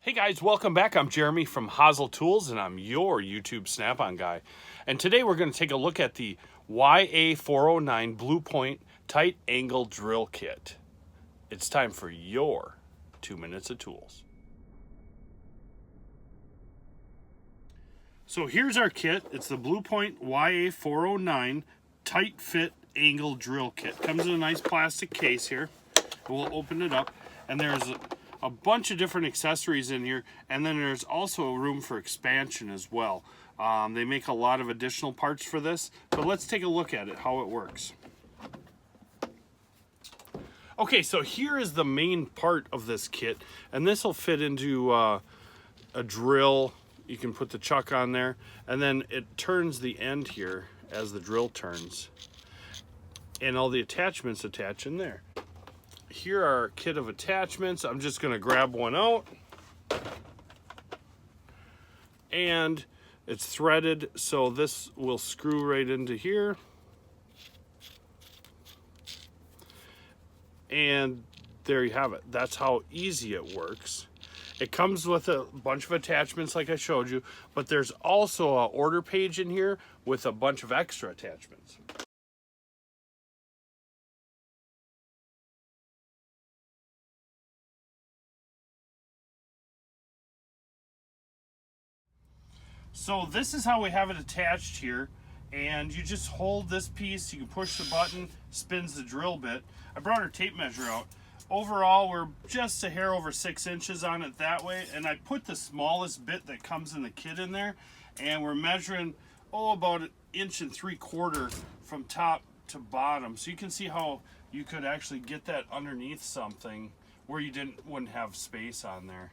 Hey guys, welcome back. I'm Jeremy from Haasl Tools and I'm your YouTube Snap-on guy. And today we're going to take a look at the YA409 Blue Point Tight Angle Drill Kit. It's time for your 2 minutes of tools. So here's our kit. It's the Blue Point YA409 Tight Fit Angle Drill Kit. Comes in a nice plastic case here. We'll open it up and there's a bunch of different accessories in here, and then there's also room for expansion as well. They make a lot of additional parts for this, but let's take a look at it, how it works. Okay, so here is the main part of this kit, and this will fit into a drill. You can put the chuck on there, and then it turns the end here as the drill turns, and all the attachments attach in there. Here are a kit of attachments. I'm just going to grab one out. And it's threaded, so this will screw right into here. And there you have it. That's how easy it works. It comes with a bunch of attachments like I showed you, but there's also an order page in here with a bunch of extra attachments. So this is how we have it attached here, and you just hold this piece, you can push the button, spins the drill bit. I brought our tape measure out. Overall, we're just a hair over 6 inches on it that way, and I put the smallest bit that comes in the kit in there, and we're measuring, about 1.75 inches from top to bottom. So you can see how you could actually get that underneath something where you wouldn't have space on there.